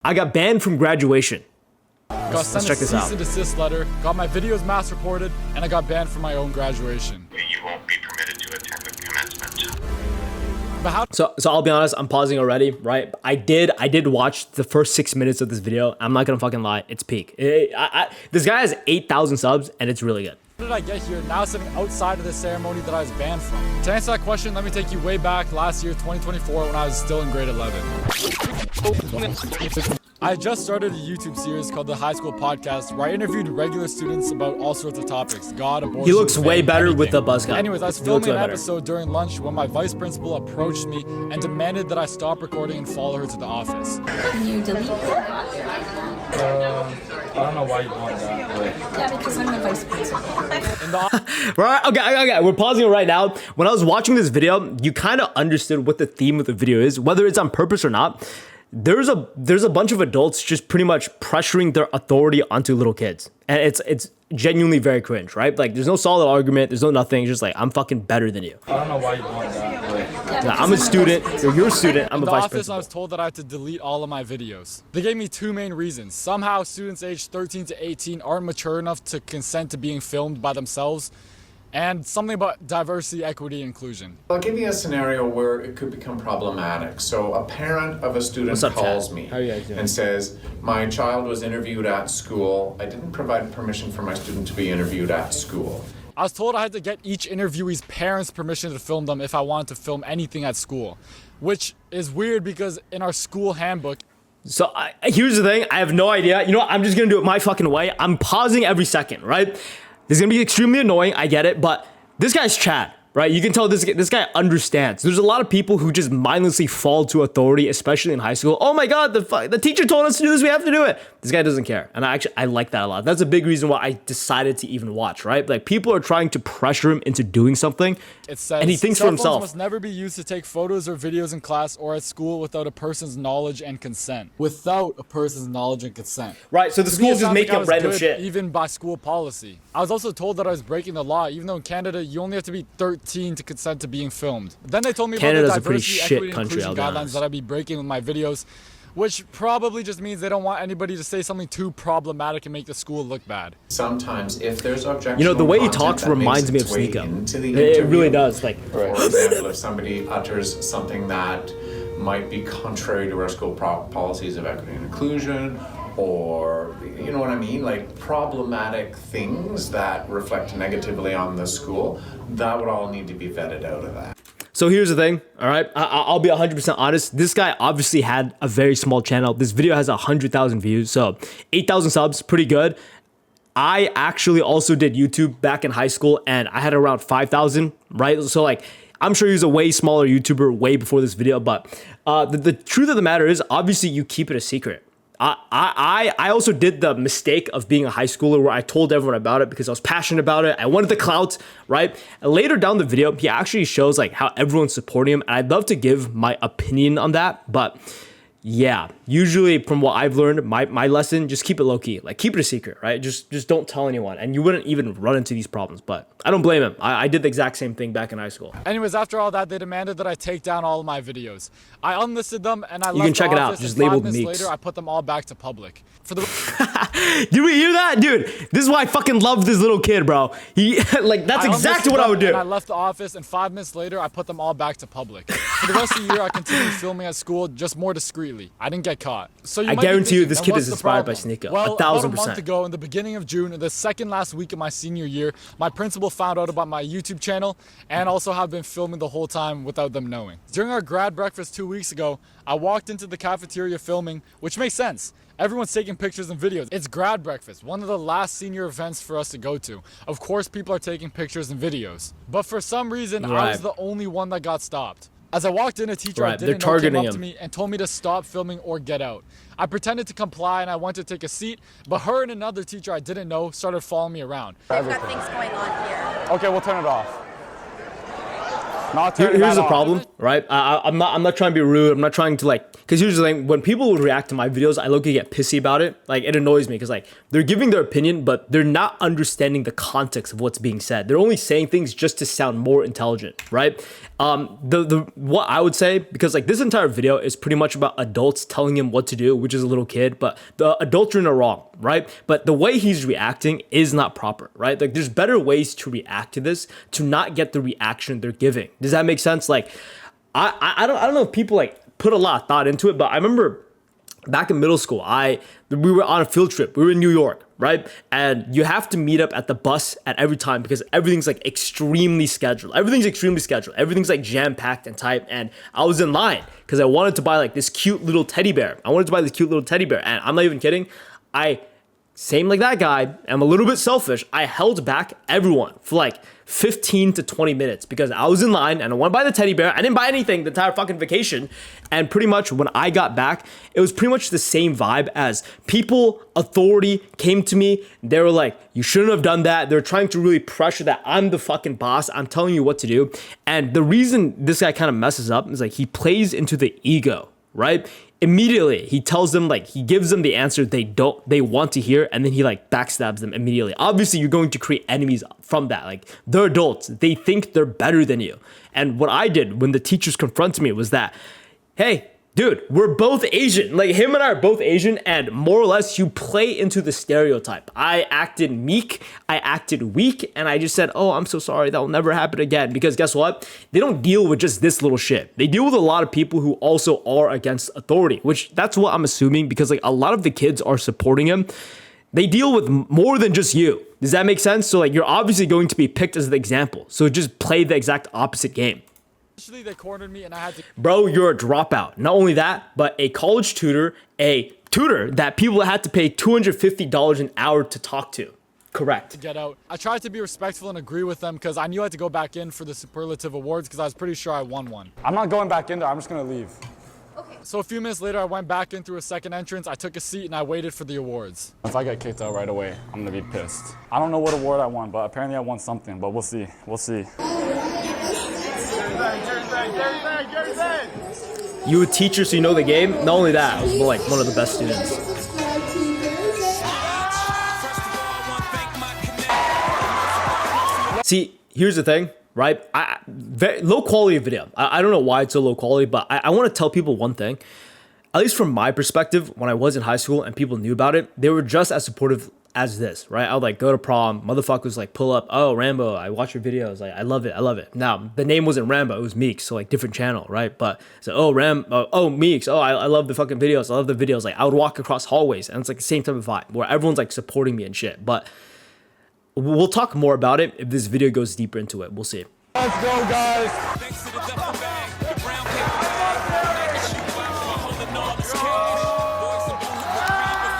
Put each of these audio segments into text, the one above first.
I got banned from graduation. Let's check this out. Cease and desist letter, got my videos mass reported, and I got banned from my own graduation. You won't be permitted to attend the commencement. But how? So I'll be honest, I'm pausing already, right? I did watch the first 6 minutes of this video. I'm not gonna fucking lie, it's peak. This guy has 8,000 subs, and it's really good. How did I get here now sitting outside of the ceremony that I was banned from? To answer that question, let me take you way back last year, 2024, when I was still in grade 11. I just started a YouTube series called The High School Podcast, where I interviewed regular students about all sorts of topics. God, abortion, he looks way better anything. with the buzz cut. Anyways, I was filming an episode during lunch when my vice principal approached me and demanded that I stop recording and follow her to the office. Can you delete her? I don't know why you want that. Yeah, because I'm the vice principal. Right? Okay. We're pausing it right now. When I was watching this video, you kind of understood what the theme of the video is, whether it's on purpose or not. There's a bunch of adults just pretty much pressuring their authority onto little kids. And it's genuinely very cringe, right? Like, there's no solid argument. There's no nothing. It's just like, I'm fucking better than you. I don't know why you want that. Yeah, I'm a student. You're a student. I'm a vice office, principal. I was told that I had to delete all of my videos. They gave me two main reasons. Somehow, students aged 13 to 18 aren't mature enough to consent to being filmed by themselves. And something about diversity, equity, inclusion. I'll give you a scenario where it could become problematic. So a parent of a student calls me and says, my child was interviewed at school. I didn't provide permission for my student to be interviewed at school. I was told I had to get each interviewee's parents' permission to film them if I wanted to film anything at school, which is weird because in our school handbook. So here's the thing. I have no idea. You know what? I'm just going to do it my fucking way. I'm pausing every second, right? This is gonna be extremely annoying, I get it, but this guy's Chad, right? You can tell this guy understands. There's a lot of people who just mindlessly fall to authority, especially in high school. Oh my God, the teacher told us to do this, we have to do it. This guy doesn't care, and I like that a lot. That's a big reason why I decided to even watch, right? Like, people are trying to pressure him into doing something, it says, and he thinks for himself. Cell phones must never be used to take photos or videos in class or at school without a person's knowledge and consent. Without a person's knowledge and consent. Right, so the school's just making up random shit. Even by school policy. I was also told that I was breaking the law, even though in Canada, you only have to be 13 to consent to being filmed. Then they told me about the diversity, equity, and inclusion guidelines that I'd be breaking with my videos, which probably just means they don't want anybody to say something too problematic and make the school look bad. Sometimes, if there's objectionable, you know, the way he talks reminds me of Sneeko. It really does. Like, for example, if somebody utters something that might be contrary to our school policies of equity and inclusion, or, you know what I mean, like problematic things that reflect negatively on the school, that would all need to be vetted out of that. So here's the thing, all right? I'll be 100% honest. This guy obviously had a very small channel. This video has 100,000 views, so 8,000 subs, pretty good. I actually also did YouTube back in high school, and I had around 5,000, right? So, like, I'm sure he was a way smaller YouTuber way before this video, but the truth of the matter is, obviously, you keep it a secret. I also did the mistake of being a high schooler where I told everyone about it because I was passionate about it. I wanted the clout, right? And later down the video, he actually shows like how everyone's supporting him. And I'd love to give my opinion on that. But yeah, usually from what I've learned, my lesson, just keep it low key. Like, keep it a secret, right? Just don't tell anyone. And you wouldn't even run into these problems. But I don't blame him. I did the exact same thing back in high school. Anyways, after all that, they demanded that I take down all of my videos. I unlisted them and I left. You can check it out. Just labeled Meeks. Later, I put them all back to public. For the Did we hear that, dude? This is why I fucking love this little kid, bro. He like that's exactly what I would do. And I left the office, and 5 minutes later, I put them all back to public. For the rest of the year, I continued filming at school, just more discreetly. I didn't get caught. So I guarantee you, this kid is inspired by Sneeko. Well, 1,000%. about a month ago, in the beginning of June, the second last week of my senior year, my principal found out about my YouTube channel, and also have been filming the whole time without them knowing. During our grad breakfast 2 weeks ago, I walked into the cafeteria filming, which makes sense. Everyone's taking pictures and videos. It's grad breakfast, one of the last senior events for us to go to. Of course, people are taking pictures and videos. But for some reason, I was the only one that got stopped. As I walked in, a teacher I didn't know came up to me and told me to stop filming or get out. I pretended to comply and I went to take a seat, but her and another teacher I didn't know started following me around. We've got things going on here. Okay, we'll turn it off. Here's the problem, right? I'm not trying to be rude. I'm not trying to like, because here's the thing: when people would react to my videos, I low-key get pissy about it. Like, it annoys me because like they're giving their opinion, but they're not understanding the context of what's being said. They're only saying things just to sound more intelligent, right? What I would say, because like this entire video is pretty much about adults telling him what to do, which is a little kid, but the adults are in the wrong, right? But the way he's reacting is not proper, right? Like, there's better ways to react to this to not get the reaction they're giving. Does that make sense? Like, I don't know if people like put a lot of thought into it, but I remember back in middle school, we were on a field trip. We were in New York, right? And you have to meet up at the bus at every time because everything's like extremely scheduled. Everything's like jam-packed and tight. And I was in line because I wanted to buy like this cute little teddy bear. And I'm not even kidding. Same like that guy, I'm a little bit selfish. I held back everyone for like 15 to 20 minutes because I was in line and I want to buy the teddy bear. I didn't buy anything the entire fucking vacation. And pretty much when I got back, it was pretty much the same vibe as people, authority came to me. They were like, you shouldn't have done that. They're trying to really pressure that I'm the fucking boss. I'm telling you what to do. And the reason this guy kind of messes up is like he plays into the ego, right? Immediately he tells them, like, he gives them the answer they want to hear, and then he like backstabs them immediately. Obviously you're going to create enemies from that. Like, they're adults, they think they're better than you. And what I did when the teachers confronted me was that, hey dude, we're both Asian. Like, him and I are both Asian, and more or less you play into the stereotype. I acted meek, I acted weak, and I just said, oh, I'm so sorry, that will never happen again. Because guess what? They don't deal with just this little shit. They deal with a lot of people who also are against authority, which that's what I'm assuming, because like a lot of the kids are supporting him. They deal with more than just you. Does that make sense? So like, you're obviously going to be picked as the example. So just play the exact opposite game. They cornered me and I had to... Bro, you're a dropout. Not only that, but a college tutor, that people had to pay $250 an hour to talk to. Correct. To get out. I tried to be respectful and agree with them because I knew I had to go back in for the superlative awards because I was pretty sure I won one. I'm not going back in there. I'm just going to leave. Okay. So a few minutes later, I went back in through a second entrance. I took a seat and I waited for the awards. If I get kicked out right away, I'm going to be pissed. I don't know what award I won, but apparently I won something, but we'll see. We'll see. You a teacher, so you know the game. Not only that, I was like one of the best students. See, here's the thing, right? Very low quality video. I don't know why it's so low quality, but I want to tell people one thing. At least from my perspective, when I was in high school and people knew about it, they were just as supportive as this, right? I would like go to prom, motherfuckers like pull up, oh, Rambo, I watch your videos, like I love it. Now the name wasn't Rambo, it was Meeks, so like different channel, right? But so oh Meeks, oh I love the fucking videos, I love the videos. Like I would walk across hallways and it's like the same type of vibe where everyone's like supporting me and shit. But we'll talk more about it if this video goes deeper into it. We'll see. Let's go, guys.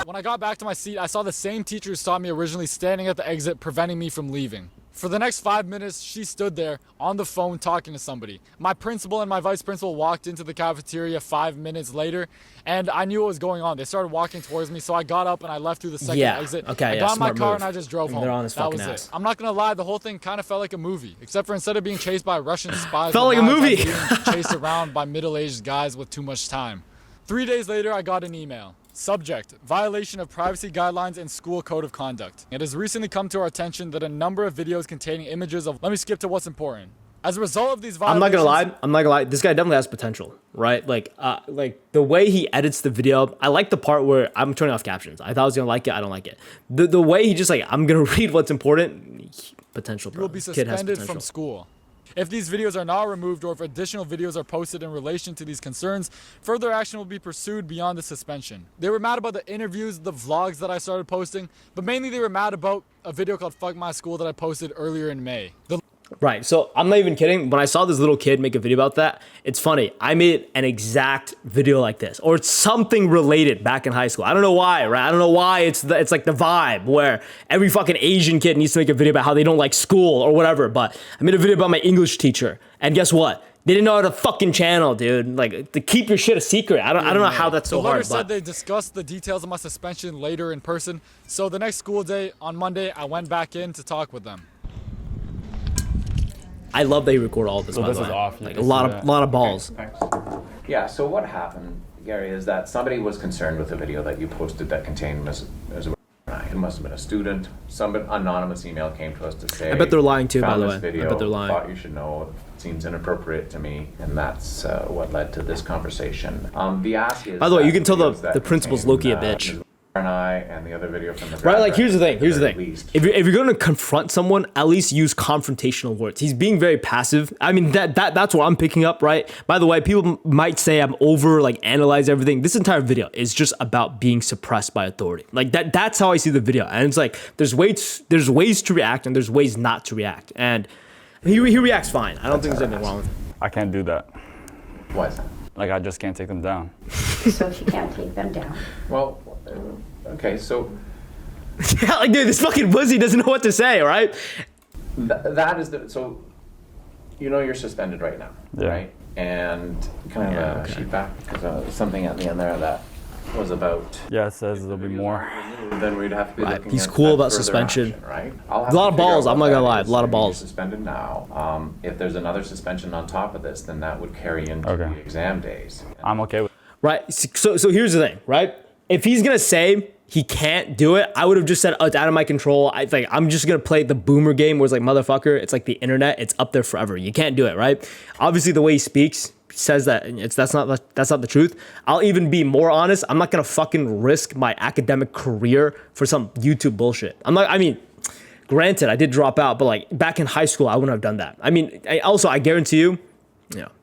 When I got back to my seat, I saw the same teacher who stopped me originally standing at the exit, preventing me from leaving. For the next 5 minutes, she stood there on the phone talking to somebody. My principal and my vice principal walked into the cafeteria 5 minutes later, and I knew what was going on. They started walking towards me, so I got up and I left through the second exit. Okay, I got in my car and I just drove home. They're on his that was fucking ass. it. I'm not gonna lie, the whole thing kind of felt like a movie, except for instead of being chased by Russian spies, felt like a movie. being chased around by middle-aged guys with too much time. 3 days later, I got an email. Subject: violation of privacy guidelines and school code of conduct. It has recently come to our attention that a number of videos containing images of... Let me skip to what's important. As a result of these violations... I'm not gonna lie, this guy definitely has potential, right? Like the way he edits the video, I like the part where I'm turning off captions. I thought I was gonna like it, I don't like it. The way he just like, I'm gonna read what's important, potential, bro. You will be suspended from school. If these videos are not removed or if additional videos are posted in relation to these concerns, further action will be pursued beyond the suspension. They were mad about the interviews, the vlogs that I started posting, but mainly they were mad about a video called Fuck My School that I posted earlier in May. Right, so I'm not even kidding. When I saw this little kid make a video about that, it's funny. I made an exact video like this, or it's something related back in high school. I don't know why, right? I don't know why it's like the vibe where every fucking Asian kid needs to make a video about how they don't like school or whatever. But I made a video about my English teacher, and guess what? They didn't know how to fucking channel, dude. Like, to keep your shit a secret. I don't know how that's so hard. The letter said they discussed the details of my suspension later in person. So the next school day, on Monday, I went back in to talk with them. I love that he recorded all this. So by this the is way. off. Like a lot of balls. Thanks. Yeah, so what happened, Gary, is that somebody was concerned with a video that you posted that contained it must have been a student. Some anonymous email came to us to say, I bet they're lying too, by found the this way. video, I bet they're lying. thought you should know, it seems inappropriate to me, and that's what led to this conversation. The ask is, By the way, you that can tell videos that the principal's contain, low-key a bitch. Ms. and I, and the other video from the Right, like here's the thing. Here's the at thing. least. If you're gonna confront someone, at least use confrontational words. He's being very passive. I mean, that's what I'm picking up. Right. By the way, people might say I'm over like analyze everything. This entire video is just about being suppressed by authority. Like that's how I see the video. And it's like there's ways to react and there's ways not to react. And he reacts fine. I don't think there's anything wrong with it. I can't do that. Why is that? Like, I just can't take them down. So if you can't take them down. Well, okay, so Yeah, like dude, this fucking pussy doesn't know what to say, right? that is so you know you're suspended right now, Yeah. right? And can I have a sheet back? Because something at the end there that was about. Yeah, it says there'll be more. Then we'd have to be Right, looking he's at cool about further suspension. action, right? I'll have A lot to of figure balls, out I'm what not gonna that lie, is. a lot of I mean, you're balls. Suspended now. If there's another suspension on top of this, then that would carry into Okay. the exam days. I'm okay with Right. So here's the thing, right? If he's gonna say he can't do it, I would have just said, oh, it's out of my control. I'm just gonna play the boomer game where it's like, motherfucker, it's like the internet, it's up there forever. You can't do it, right? Obviously, the way he speaks says that that's not the truth. I'll even be more honest. I'm not gonna fucking risk my academic career for some YouTube bullshit. I mean, granted, I did drop out, but like back in high school, I wouldn't have done that. I mean, I guarantee you,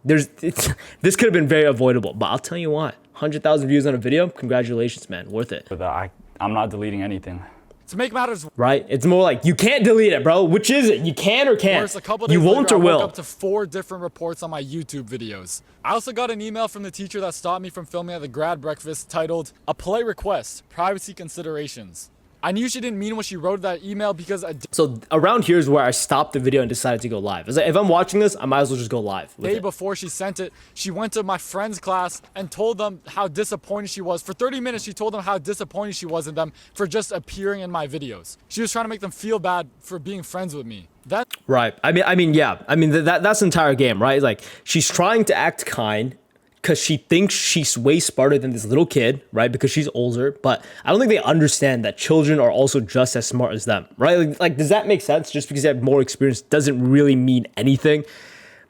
this could have been very avoidable. But I'll tell you what, 100,000 views on a video, congratulations, man, worth it. that. I'm not deleting anything. To make matters Right? It's more like you can't delete it, bro. Which is it? You can or can't? worse, a couple days You won't later, or I woke will. up to 4 different reports on my YouTube videos. I also got an email from the teacher that stopped me from filming at the grad breakfast titled, "A polite request, privacy considerations." I knew she didn't mean what she wrote in that email because So around here is where I stopped the video and decided to go live. It's like, if I'm watching this, I might as well just go live. the day before she sent it, she went to my friend's class and told them how disappointed she was. For 30 minutes, she told them how disappointed she was in them for just appearing in my videos. She was trying to make them feel bad for being friends with me. That Right. I mean, yeah. I mean, that's the entire game, right? Like, she's trying to act kind because she thinks she's way smarter than this little kid, right? Because she's older. But I don't think they understand that children are also just as smart as them, right? Like does that make sense? Just because they have more experience doesn't really mean anything.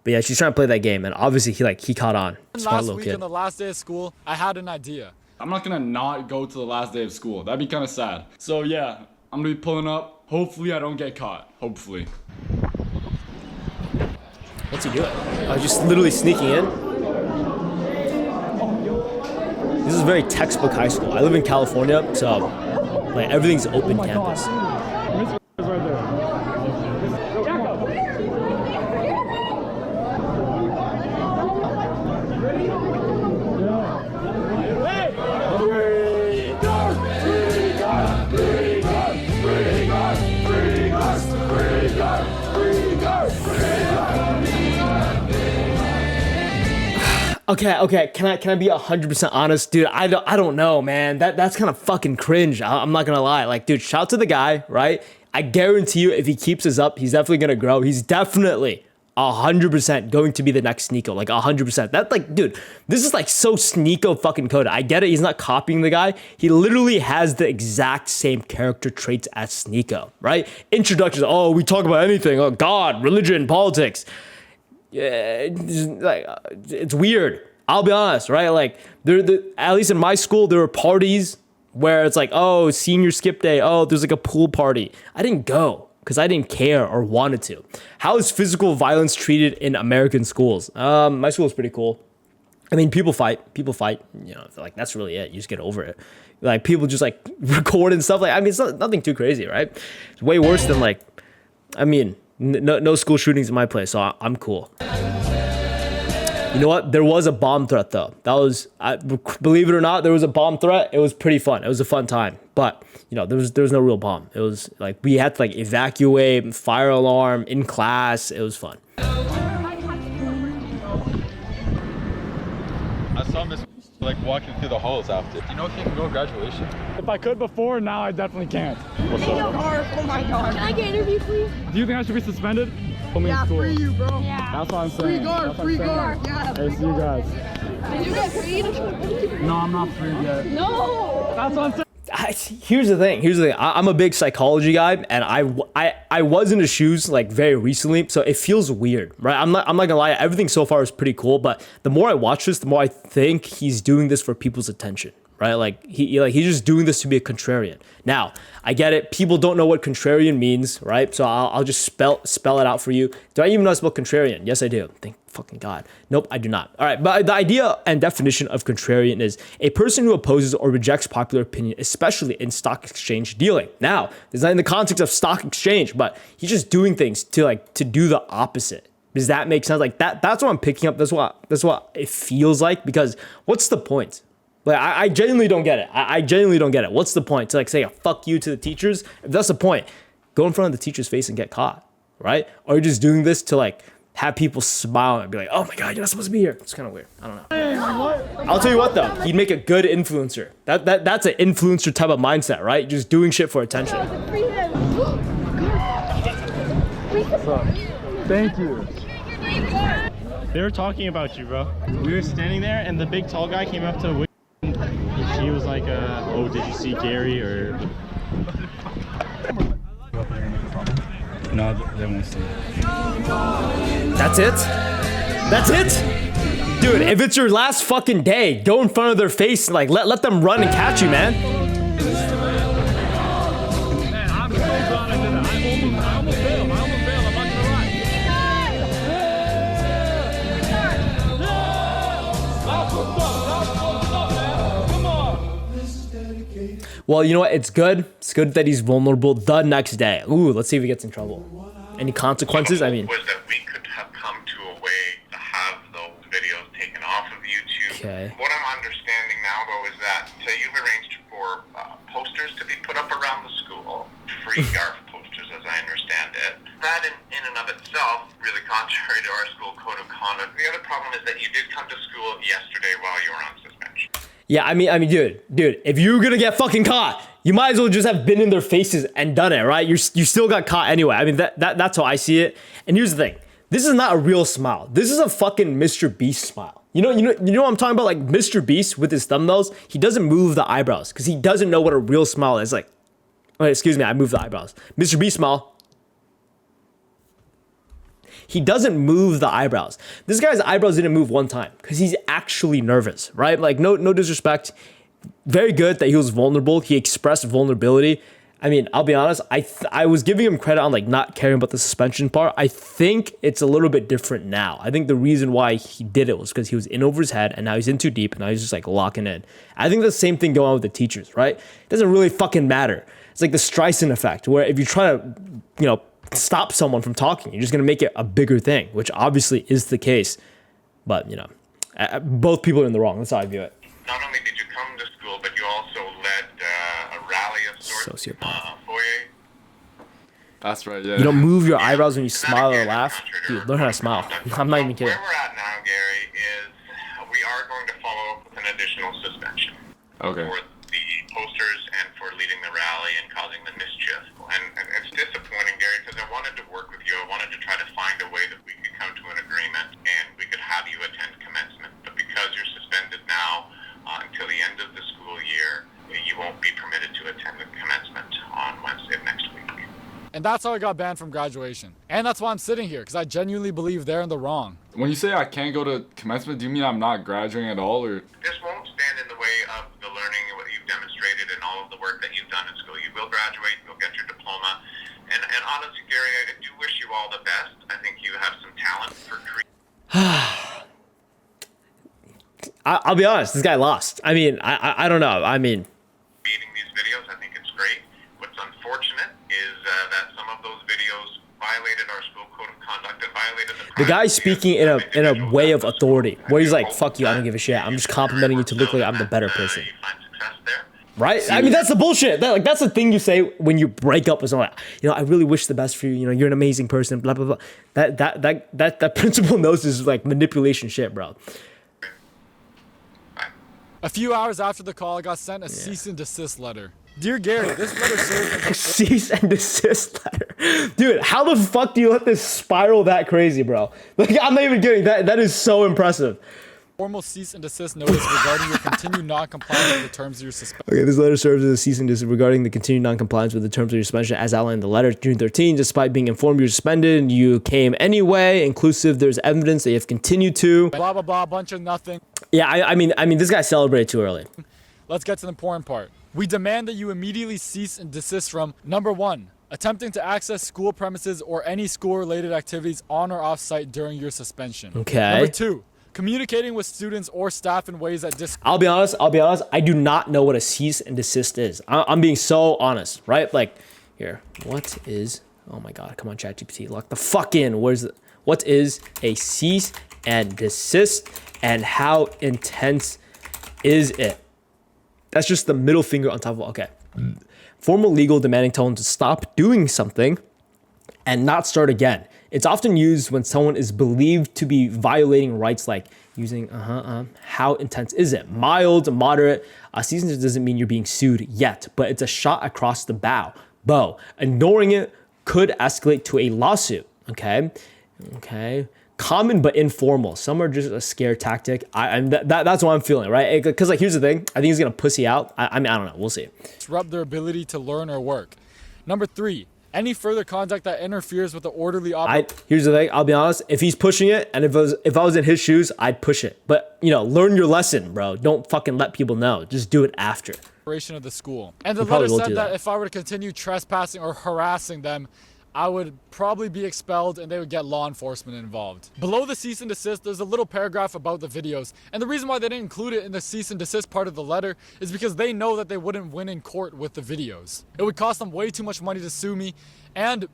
But yeah, she's trying to play that game, and obviously he caught on. Smart last little week kid. on the last day of school, I had an idea. I'm not gonna not go to the last day of school. That'd be kind of sad. So yeah, I'm gonna be pulling up. Hopefully I don't get caught. Hopefully. What's he doing? Just literally sneaking in. This is very textbook high school. I live in California, so like everything's open campus. Okay. Can I be 100% honest, dude? I don't know, man. That's kind of fucking cringe. I'm not gonna lie. Like, dude, shout out to the guy, right? I guarantee you, if he keeps this up, he's definitely gonna grow. He's definitely 100% going to be the next Sneeko. Like 100%. That like, dude, this is like so Sneeko fucking coded. I get it. He's not copying the guy. He literally has the exact same character traits as Sneeko, right? Introductions. Oh, we talk about anything. Oh, God, religion, politics. Yeah, it's weird. I'll be honest, right? Like, at least in my school, there were parties where it's like, oh, senior skip day. Oh, there's like a pool party. I didn't go because I didn't care or wanted to. How is physical violence treated in American schools? My school is pretty cool. I mean, people fight. You know, like that's really it. You just get over it. Like people just like record and stuff. Like, I mean, it's nothing too crazy, right? It's way worse than like, I mean. No school shootings in my place, so I'm cool. You know what? There was a bomb threat though. That was, believe it or not, there was a bomb threat. It was pretty fun. It was a fun time, but you know, there was no real bomb. It was like we had to like evacuate, fire alarm in class. It was fun. I saw Miss like walking through the halls after. Do you know if you can go to graduation? If I could before, now I definitely can't. Oh my god. Can I get an interview, please? Do you think I should be suspended? Put me in school. Free you, bro. That's what I'm saying. Free guard, free guard. Yeah. Hey, see you guys. Did you get freed? No, I'm not free yet. No. That's what I'm saying. Here's the thing. I'm a big psychology guy, and I was in his shoes like very recently, so it feels weird, right? I'm not gonna lie. Everything so far is pretty cool, but the more I watch this, the more I think he's doing this for people's attention, right? Like he's just doing this to be a contrarian. Now I get it. People don't know what contrarian means, right? So I'll just spell it out for you. Do I even know how to spell contrarian? Yes, I do. Thank fucking God. Nope, I do not. All right, but the idea and definition of contrarian is a person who opposes or rejects popular opinion, especially in stock exchange dealing. Now, it's not in the context of stock exchange, but he's just doing things to do the opposite. Does that make sense? Like that's what I'm picking up. That's what it feels like, because what's the point? Like I genuinely don't get it. I genuinely don't get it. What's the point to like say a fuck you to the teachers? If that's the point, go in front of the teacher's face and get caught, right? Or you're just doing this to like have people smile and be like, oh my God, you're not supposed to be here. It's kind of weird. I don't know. I'll tell you what though, he'd make a good influencer. That's an influencer type of mindset, right? Just doing shit for attention. Thank you. They were talking about you, bro. We were standing there, and the big tall guy came up to he was like, oh, did you see Gary, or... No, they won't see it. That's it? That's it? Dude, if it's your last fucking day, go in front of their face and like let them run and catch you, man. I'm so glad I did that. I almost failed. I'm not gonna lie. Well, you know what? It's good. It's good that he's vulnerable the next day. Ooh, let's see if he gets in trouble. Any consequences? I mean... was that we could have come to a way to have those videos taken off of YouTube. Okay. What I'm understanding now, though, is that you've arranged for posters to be put up around the school, free GARF posters, as I understand it. That in and of itself, really contrary to our school code of conduct. The other problem is that you did come to school yesterday while you were on suspension. Yeah, I mean, dude, if you're gonna get fucking caught, you might as well just have been in their faces and done it, right? You still got caught anyway. I mean, that's how I see it. And here's the thing. This is not a real smile. This is a fucking Mr. Beast smile. You know what I'm talking about? Like Mr. Beast with his thumbnails, he doesn't move the eyebrows because he doesn't know what a real smile is. Like, oh, excuse me, I moved the eyebrows. Mr. Beast smile. He doesn't move the eyebrows. This guy's eyebrows didn't move one time because he's actually nervous, right? Like, no disrespect. Very good that he was vulnerable. He expressed vulnerability. I mean, I'll be honest. I was giving him credit on like not caring about the suspension part. I think it's a little bit different now. I think the reason why he did it was because he was in over his head, and now he's in too deep, and now he's just like locking in. I think the same thing going on with the teachers, right? It doesn't really fucking matter. It's like the Streisand effect, where if you try to, stop someone from talking, you're just gonna make it a bigger thing, which obviously is the case. But both people are in the wrong. That's how I view it. Not only did you come to school, but you also led a rally of sorts. Sociopath. Foyer. That's right, yeah. You don't move your eyebrows when you smile or laugh. Dude, learn how to smile. I'm not even kidding. Where we're at now, Gary, is we are going to follow up with an additional suspension. Okay. For the posters and for leading the rally and causing the mischief. And it's disappointing, Gary, because I wanted to work with you. I wanted to try to find a way that we could come to an agreement and we could have you attend commencement. But because you're suspended now until the end of the school year, you won't be permitted to attend the commencement on Wednesday of next week. And that's how I got banned from graduation. And that's why I'm sitting here, because I genuinely believe they're in the wrong. When you say I can't go to commencement, do you mean I'm not graduating at all, or? This won't stand in the way of the learning and what you've demonstrated and all of the work that you've done in school. You will graduate, you'll get your diploma. And honestly, Gary, I do wish you all the best. I think you have some talent for creating. I'll be honest, this guy lost. I mean, I don't know. I mean, Beating these videos, I think it's great. What's unfortunate is that some of those videos violated our school code of conduct and violated the guy's speaking in a way of authority, where he's like, "Fuck you, I don't give a shit. I'm just complimenting you to look like I'm the better person." Right? I mean, that's the bullshit. That's the thing you say when you break up with someone. I really wish the best for you. You're an amazing person. Blah blah blah. That principal knows is like manipulation shit, bro. A few hours after the call, I got sent a cease and desist letter. Dear Gary, this letter serves Cease and desist letter. Dude, how the fuck do you let this spiral that crazy, bro? Like, I'm not even kidding. That is so impressive. formal cease and desist notice regarding your continued non-compliance with the terms of your suspension. Okay, this letter serves as a cease and desist regarding the continued non-compliance with the terms of your suspension as outlined in the letter. June 13, despite being informed you're suspended, you came anyway. Inclusive, there's evidence that you have continued to. Blah, blah, blah, bunch of nothing. Yeah, I mean, this guy celebrated too early. Let's get to the important part. We demand that you immediately cease and desist from, number 1, attempting to access school premises or any school-related activities on or off-site during your suspension. Okay. Number 2, communicating with students or staff in ways that I'll be honest, I do not know what a cease and desist is. I'm being so honest, right? Like, here, what is, oh my God, come on, ChatGPT, lock the fuck in. What is a cease and desist and how intense is it? That's just the middle finger on top of, okay. Formal legal demanding someone to stop doing something and not start again. It's often used when someone is believed to be violating rights like using, how intense is it? Mild, moderate. Cease and desist doesn't mean you're being sued yet, but it's a shot across the bow. Ignoring it could escalate to a lawsuit, okay? Common but informal. Some are just a scare tactic. That's what I'm feeling, right? Because like, here's the thing. I think he's gonna pussy out. I mean, I don't know. We'll see. disrupt their ability to learn or work. Number 3, any further conduct that interferes with the orderly operation. Here's the thing. I'll be honest. If he's pushing it, and if I was in his shoes, I'd push it. But learn your lesson, bro. Don't fucking let people know. Just do it after. Of the school. And the You probably letter will said do that that. if I were to continue trespassing or harassing them, I would probably be expelled and they would get law enforcement involved. Below the cease and desist, there's a little paragraph about the videos. And the reason why they didn't include it in the cease and desist part of the letter is because they know that they wouldn't win in court with the videos. It would cost them way too much money to sue me, and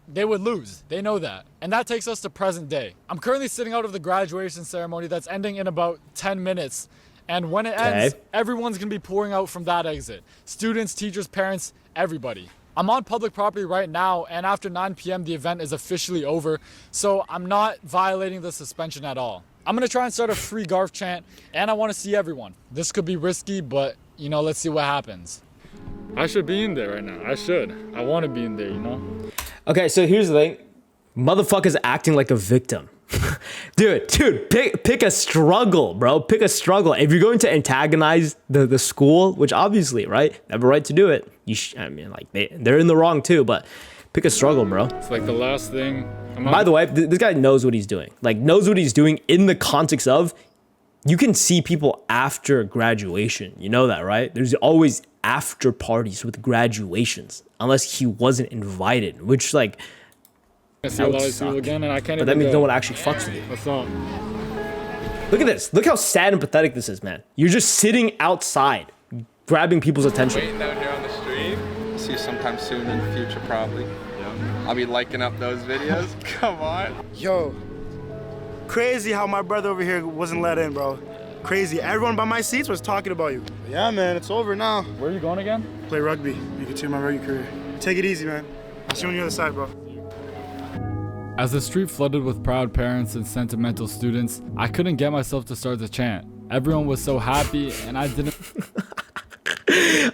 they would lose. They know that. And that takes us to present day. I'm currently sitting out of the graduation ceremony that's ending in about 10 minutes. And when it ends, everyone's gonna be pouring out from that exit. Students, teachers, parents, everybody. I'm on public property right now, and after 9 p.m. the event is officially over, so I'm not violating the suspension at all. I'm gonna try and start a free Garf chant, and I wanna see everyone. This could be risky, but let's see what happens. I should be in there right now. I should. I want to be in there, Okay, so here's the thing. Motherfucker's acting like a victim. Dude, pick a struggle, bro. Pick a struggle. If you're going to antagonize the school, which obviously, right, they have a right to do it. They're in the wrong too, but pick a struggle, bro. It's like the last thing. By the way, this guy knows what he's doing. Like, knows what he's doing in the context of, you can see people after graduation. You know that, right? There's always after parties with graduations, unless he wasn't invited, which like, I see a lot of people again, and I can't. But that means no one actually fucks with you. What's up? Look at this. Look how sad and pathetic this is, man. You're just sitting outside, grabbing people's attention. Waiting down here on the street. See you sometime soon in the future, probably. Yeah. I'll be liking up those videos. Come on. Yo, crazy how my brother over here wasn't let in, bro. Crazy. Everyone by my seats was talking about you. Yeah, man, it's over now. Where are you going again? Play rugby. You continue my rugby career. Take it easy, man. I'll see you on the other side, bro. As the street flooded with proud parents and sentimental students, I couldn't get myself to start the chant. Everyone was so happy, and I didn't.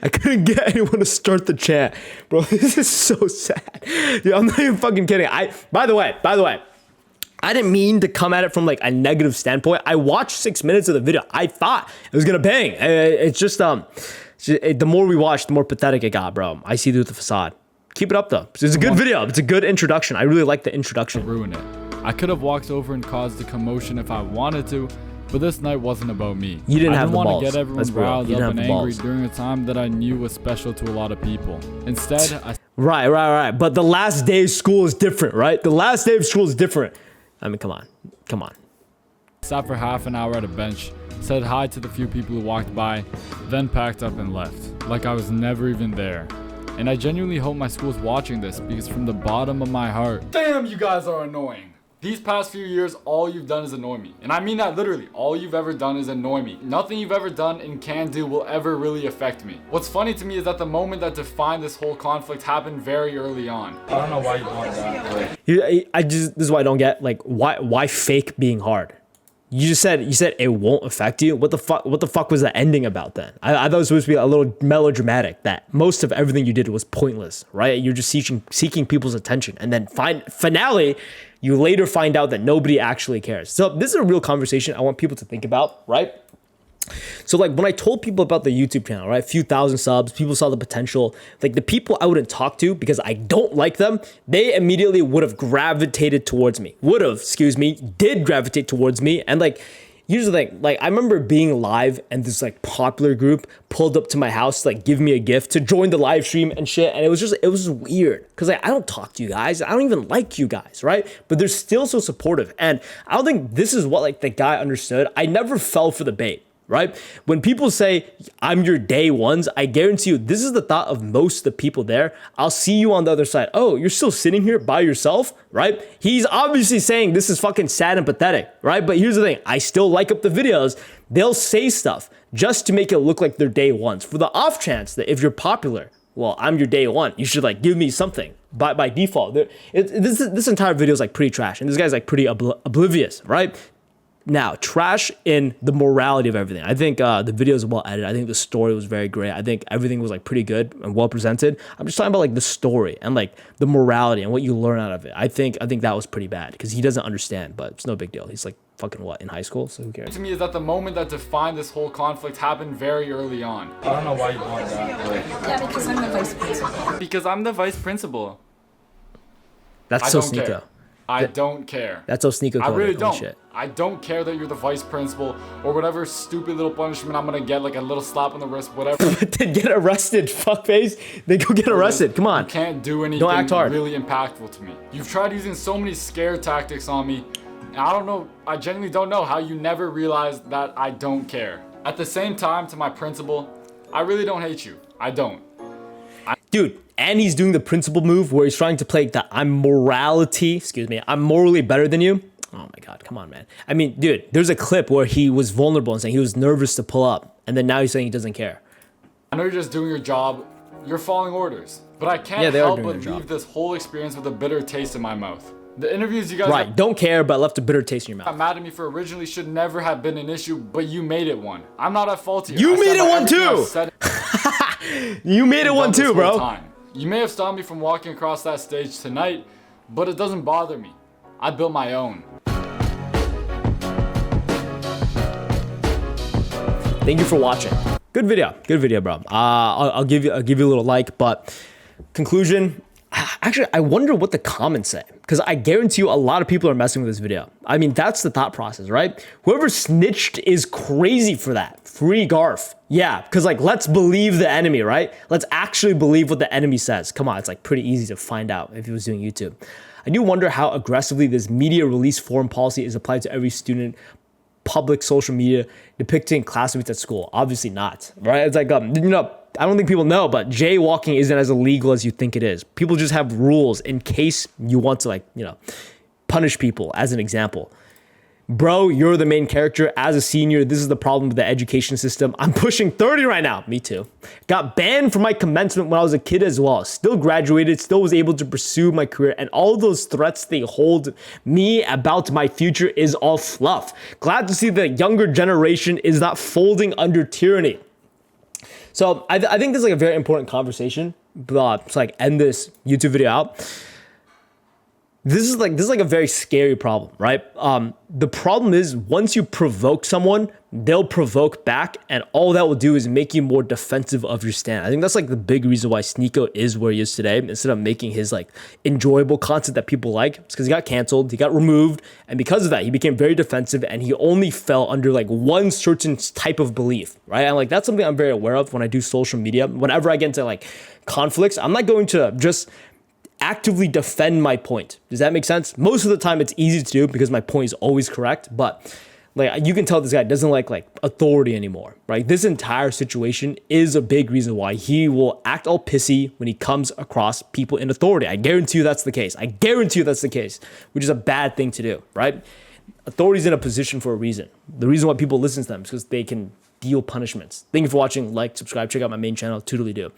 I couldn't get anyone to start the chant. Bro, this is so sad. Dude, I'm not even fucking kidding. By the way, I didn't mean to come at it from like a negative standpoint. I watched 6 minutes of the video. I thought it was gonna bang. It's just the more we watch, the more pathetic it got, bro. I see through the facade. Keep it up though. It's a good video. It's a good introduction. I really like the introduction. Ruin it. I could have walked over and caused a commotion if I wanted to, but this night wasn't about me. You didn't have the balls. I didn't want to get everyone riled up and angry balls. during a time that I knew was special to a lot of people. Instead, I... Right. But the last day of school is different, right? The last day of school is different. I mean, come on. sat for half an hour at a bench, said hi to the few people who walked by, then packed up and left, like I was never even there. And I genuinely hope my school's watching this, because from the bottom of my heart, damn, you guys are annoying. These past few years, all you've done is annoy me. And I mean that literally. All you've ever done is annoy me. Nothing you've ever done and can do will ever really affect me. What's funny to me is that the moment that defined this whole conflict happened very early on. I don't know why you want that. This is what I don't get. Like, why fake being hard? You said it won't affect you. What the fuck was the ending about then? I thought it was supposed to be a little melodramatic, that most of everything you did was pointless, right? You're just seeking people's attention, and then finale, you later find out that nobody actually cares. So this is a real conversation I want people to think about, right? So like when I told people about the YouTube channel, right, a few thousand subs, people saw the potential, like the people I wouldn't talk to because I don't like them, they immediately would have gravitated towards me, did gravitate towards me. And like, here's the thing, like I remember being live and this like popular group pulled up to my house to like give me a gift to join the live stream and shit. And it was just weird because like I don't talk to you guys. I don't even like you guys, right? But they're still so supportive. And I don't think this is what like the guy understood. I never fell for the bait. Right? When people say, I'm your day ones, I guarantee you, this is the thought of most of the people there. I'll see you on the other side. Oh, you're still sitting here by yourself, right? He's obviously saying this is fucking sad and pathetic, right? But here's the thing. I still like up the videos. They'll say stuff just to make it look like they're day ones. For the off chance that if you're popular, well, I'm your day one, you should like give me something by default. This entire video is like pretty trash. And this guy's like pretty oblivious, right? Now, trash in the morality of everything. I think the video is well edited. I think the story was very great. I think everything was like pretty good and well presented. I'm just talking about like the story and like the morality and what you learn out of it. I think that was pretty bad because he doesn't understand, but it's no big deal. He's like fucking what, in high school? So who cares? To me is that the moment that defined this whole conflict happened very early on. I don't know why you want that. Yeah, because I'm the vice principal. Because I'm the vice principal. That's so sneaky. I don't care. That's so sneaky. I really don't. Shit. I don't care that you're the vice principal or whatever stupid little punishment I'm gonna get, like a little slap on the wrist, whatever. Then get arrested, fuckface. Then go get arrested. Come on. You can't do anything don't act hard. Really impactful to me. You've tried using so many scare tactics on me. And I don't know. I genuinely don't know how you never realized that I don't care. At the same time, to my principal, I really don't hate you. I don't. Dude, and he's doing the principal move where he's trying to play that I'm morally better than you. Oh my God, come on, man. I mean, dude, there's a clip where he was vulnerable and saying he was nervous to pull up. And then now he's saying he doesn't care. I know you're just doing your job. You're following orders. But I can't help but leave this whole experience with a bitter taste in my mouth. The interviews you guys don't care, but left a bitter taste in your mouth. Got mad at me for originally should never have been an issue, but you made it one. I'm not at fault here. You made it one too. You made it one too, bro. You may have stopped me from walking across that stage tonight, but it doesn't bother me. I built my own. Thank you for watching. Good video, bro. I'll give you a little like, but conclusion. Actually, I wonder what the comments say, because I guarantee you a lot of people are messing with this video. I mean, that's the thought process, right? Whoever snitched is crazy for that. Free Garf. Yeah, because like, let's believe the enemy, right? Let's actually believe what the enemy says. Come on, it's like pretty easy to find out if he was doing YouTube. I do wonder how aggressively this media release forum policy is applied to every student, public social media, depicting classmates at school. Obviously not, right? It's like, I don't think people know, but jaywalking isn't as illegal as you think it is. People just have rules in case you want to like, punish people, as an example. Bro, you're the main character. As a senior, this is the problem with the education system. I'm pushing 30 right now. Me too. Got banned from my commencement when I was a kid as well. Still graduated, still was able to pursue my career, and all those threats they hold me about my future is all fluff. Glad to see the younger generation is not folding under tyranny. So I think this is like a very important conversation. To like end this YouTube video out. This is like a very scary problem, right? The problem is once you provoke someone, they'll provoke back, and all that will do is make you more defensive of your stand. I think that's like the big reason why Sneeko is where he is today. Instead of making his like enjoyable content that people like, it's because he got canceled, he got removed, and because of that, he became very defensive, and he only fell under like one certain type of belief, right? And like that's something I'm very aware of when I do social media. Whenever I get into like conflicts, I'm not going to just actively defend my point. Does that make sense? Most of the time it's easy to do because my point is always correct, but like you can tell this guy doesn't like authority anymore, right? This entire situation is a big reason why he will act all pissy when he comes across people in authority. I guarantee you that's the case. I guarantee you that's the case, which is a bad thing to do, right? Authority's in a position for a reason. The reason why people listen to them is because they can deal punishments. Thank you for watching. Like, subscribe, check out my main channel, Toodly-doo.